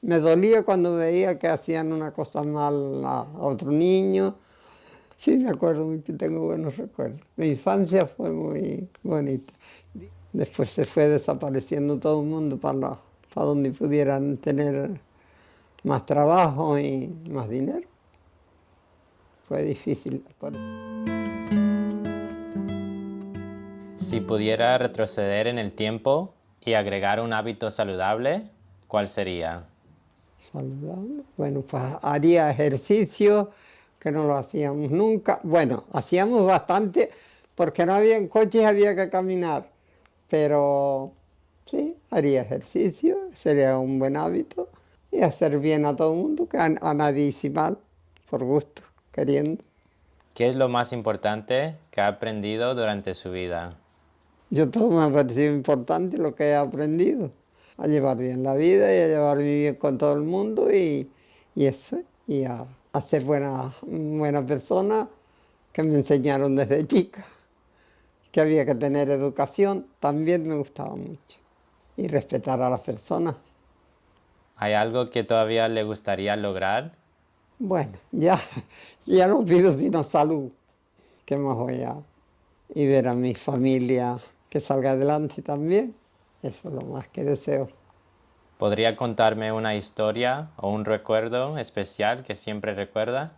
Me dolía cuando veía que hacían una cosa mal a otro niño. Sí, me acuerdo mucho, tengo buenos recuerdos. Mi infancia fue muy bonita. Después se fue desapareciendo todo el mundo para donde pudieran tener más trabajo y más dinero. Fue difícil. Si pudiera retroceder en el tiempo y agregar un hábito saludable, ¿cuál sería? Saludable. Bueno, pues haría ejercicio, que no lo hacíamos nunca. Bueno, hacíamos bastante porque no había coches, había que caminar. Pero sí, haría ejercicio, sería un buen hábito. Y hacer bien a todo el mundo, que a nadie hice mal, por gusto, queriendo. ¿Qué es lo más importante que ha aprendido durante su vida? Yo todo me ha parecido importante lo que he aprendido, a llevar bien la vida y a llevar bien con todo el mundo y eso, y a ser buena persona, que me enseñaron desde chica, que había que tener educación, también me gustaba mucho, y respetar a las personas. ¿Hay algo que todavía le gustaría lograr? Bueno, ya no pido sino salud, que más voy a... y ver a mi familia que salga adelante también, eso es lo más que deseo. ¿Podría contarme una historia o un recuerdo especial que siempre recuerda?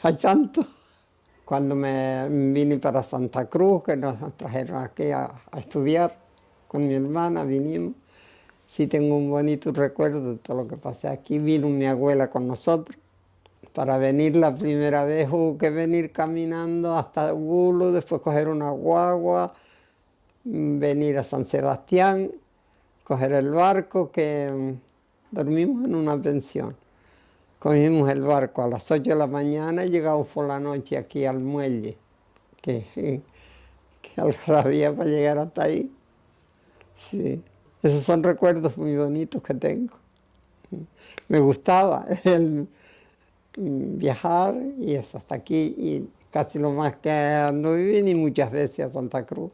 Hay tanto. Cuando me vine para Santa Cruz, que nos trajeron aquí a estudiar con mi hermana, vinimos. Sí tengo un bonito recuerdo de todo lo que pasé aquí. Vino mi abuela con nosotros. Para venir la primera vez hubo que venir caminando hasta Gulo, después coger una guagua, venir a San Sebastián, coger el barco, que dormimos en una pensión. Cogimos el barco a las 8 de la mañana y llegamos por la noche aquí al muelle, que algarabía para llegar hasta ahí. Sí. Esos son recuerdos muy bonitos que tengo. Me gustaba el viajar y es hasta aquí y casi lo más que ando viví y muchas veces a Santa Cruz.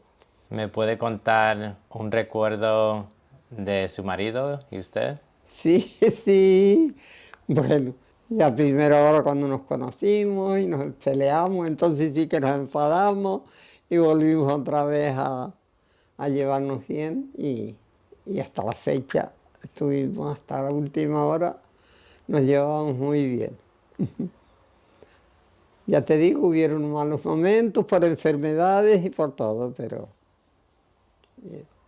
¿Me puede contar un recuerdo de su marido y usted? Sí, sí. Bueno, ya primero ahora cuando nos conocimos y nos peleamos, entonces sí que nos enfadamos y volvimos otra vez a llevarnos bien y hasta la fecha estuvimos hasta la última hora, nos llevamos muy bien. Ya te digo, hubieron malos momentos por enfermedades y por todo, pero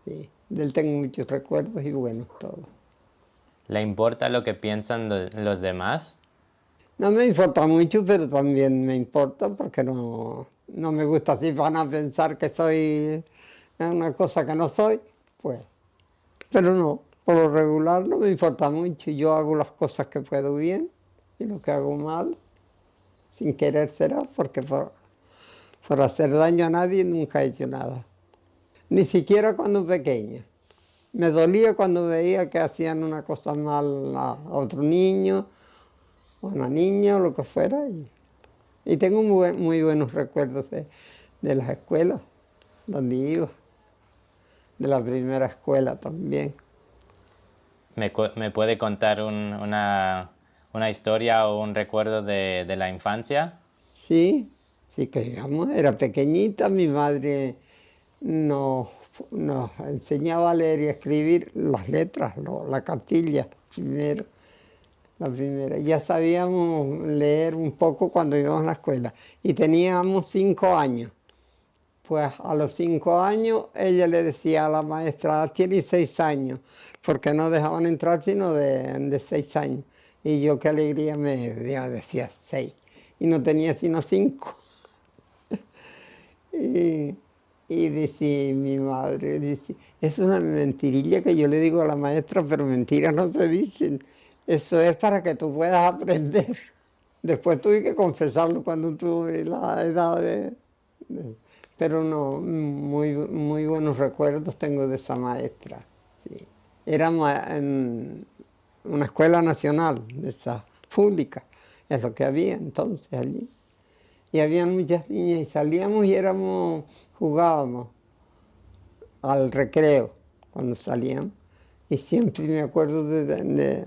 sí, de él tengo muchos recuerdos y buenos todos. ¿Le importa lo que piensan los demás? No me importa mucho, pero también me importa porque no me gusta si van a pensar que soy una cosa que no soy, pues. Pero no, por lo regular no me importa mucho. Yo hago las cosas que puedo bien y lo que hago mal, sin querer será, porque por hacer daño a nadie nunca he hecho nada. Ni siquiera cuando pequeña. Me dolía cuando veía que hacían una cosa mal a otro niño, o una niña, o lo que fuera. Y tengo muy buenos recuerdos de las escuelas donde iba, de la primera escuela también. ¿Me puede contar una historia o un recuerdo de la infancia? Sí, sí que digamos, era pequeñita, mi madre nos, nos enseñaba a leer y a escribir las letras, la cartilla primero, la primera. Ya sabíamos leer un poco cuando íbamos a la escuela y teníamos 5 años. Pues a los 5 años ella le decía a la maestra, tiene 6 años, porque no dejaban entrar sino de 6 años. Y yo qué alegría decía 6. Y no tenía sino 5. Y, y dice mi madre, dice, es una mentirilla que yo le digo a la maestra, pero mentiras no se dicen. Eso es para que tú puedas aprender. Después tuve que confesarlo cuando tuve la edad pero no, muy buenos recuerdos tengo de esa maestra. Sí. Éramos en una escuela nacional, de esas públicas, es lo que había entonces allí. Y habían muchas niñas y salíamos y jugábamos al recreo cuando salíamos. Y siempre me acuerdo de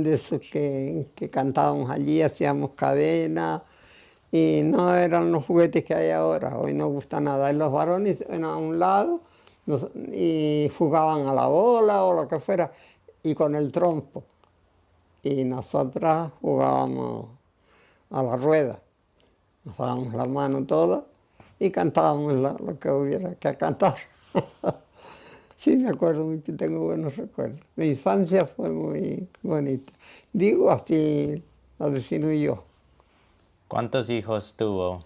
eso que cantábamos allí, hacíamos cadenas. Y no eran los juguetes que hay ahora, hoy no gusta nada. Y los varones iban a un lado y jugaban a la bola o lo que fuera, y con el trompo. Y nosotras jugábamos a la rueda, nos dábamos la mano toda y cantábamos lo que hubiera que cantar. Sí, me acuerdo mucho, tengo buenos recuerdos. Mi infancia fue muy bonita. Digo, así lo defino yo. ¿Cuántos hijos tuvo?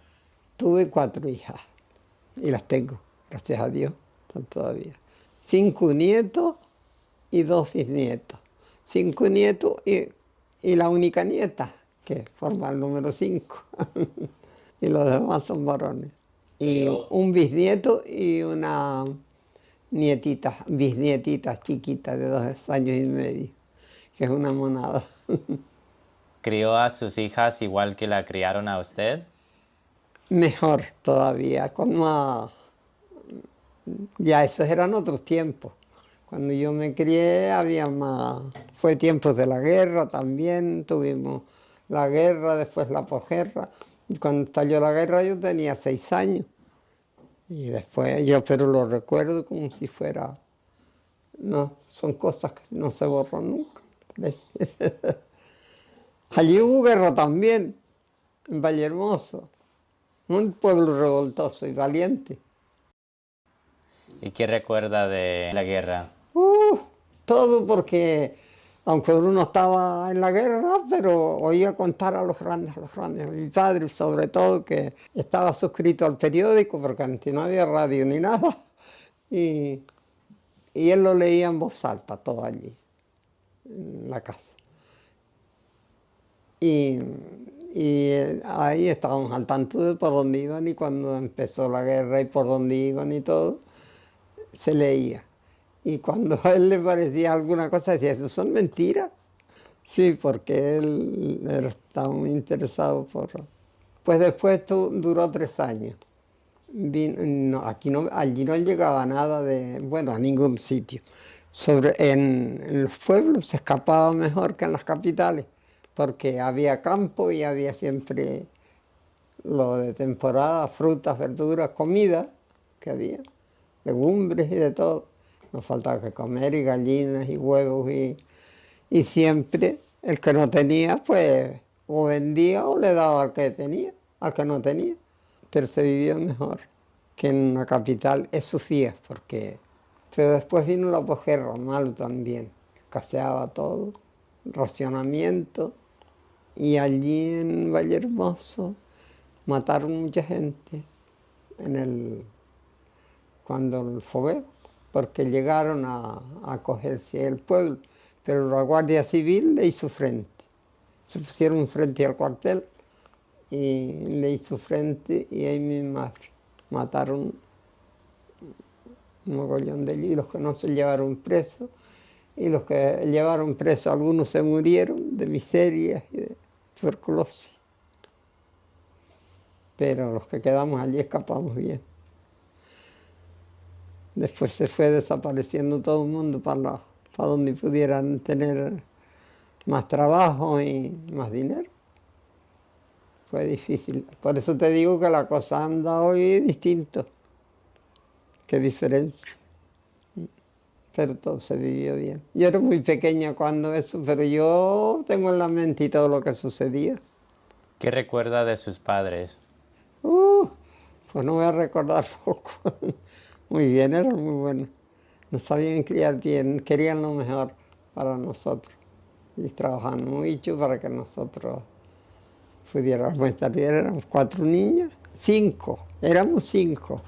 Tuve 4 hijas y las tengo, gracias a Dios, están todavía. 5 nietos y 2 bisnietos. 5 nietos y la única nieta, que forma el número 5. Y los demás son varones. Y un bisnieto y una nietita, bisnietita chiquita de 2 años y medio, que es una monada. ¿Crió a sus hijas igual que la criaron a usted? Mejor todavía, con más. Ya esos eran otros tiempos. Cuando yo me crié había más. Fue tiempos de la guerra también, tuvimos la guerra, después la posguerra. Y cuando estalló la guerra yo tenía 6 años. Y después pero lo recuerdo como si fuera. No, son cosas que no se borran nunca. Allí hubo guerra también, en Vallehermoso. Un pueblo revoltoso y valiente. ¿Y qué recuerda de la guerra? Todo porque, aunque uno estaba en la guerra, pero oía contar a los grandes, Mi padre, sobre todo, que estaba suscrito al periódico, porque antes no había radio ni nada, y él lo leía en voz alta, todo allí, en la casa. Y ahí estábamos al tanto de por dónde iban y cuando empezó la guerra y por dónde iban y todo, se leía. Y cuando a él le parecía alguna cosa, decía, ¿eso son mentiras? Sí, porque él estaba muy interesado por. Pues después duró 3 años. Allí no llegaba nada a ningún sitio. En los pueblos se escapaba mejor que en las capitales, porque había campo y había siempre lo de temporada, frutas, verduras, comida que había, legumbres y de todo. No faltaba que comer y gallinas y huevos y siempre el que no tenía, pues, o vendía o le daba al que tenía, al que no tenía. Pero se vivía mejor que en una capital, eso sí es, porque. Pero después vino la posguerra, malo también. Escaseaba todo, racionamiento. Y allí en Vallehermoso mataron mucha gente cuando el fogueo, porque llegaron a cogerse el pueblo. Pero la Guardia Civil le hizo frente. Se pusieron frente al cuartel y le hizo frente y ahí mi madre. Mataron un mogollón de allí, y los que no se llevaron presos, y los que llevaron presos, algunos se murieron de miserias y de tuberculosis. Pero los que quedamos allí escapamos bien. Después se fue desapareciendo todo el mundo para donde pudieran tener más trabajo y más dinero. Fue difícil. Por eso te digo que la cosa anda hoy distinto. Qué diferencia. Pero todo se vivió bien. Yo era muy pequeña cuando eso, pero yo tengo en la mente todo lo que sucedía. ¿Qué recuerda de sus padres? Pues no voy a recordar poco. Muy bien, eran muy buenos. Nos sabían criar bien, querían lo mejor para nosotros. Y trabajaban mucho para que nosotros pudiéramos estar bien. Éramos 4 niñas, 5, éramos 5.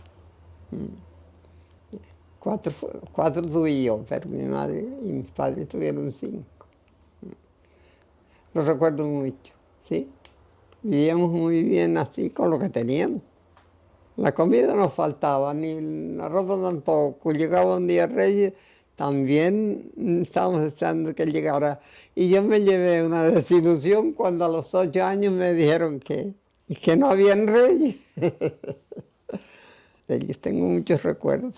4 tuve yo, pero mi madre y mis padres tuvieron 5. Lo recuerdo mucho, ¿sí? Vivíamos muy bien así con lo que teníamos. La comida no faltaba, ni la ropa tampoco. Llegaba un día Reyes, también estábamos deseando que llegara. Y yo me llevé una desilusión cuando a los 8 años me dijeron que no habían Reyes. De ellos tengo muchos recuerdos.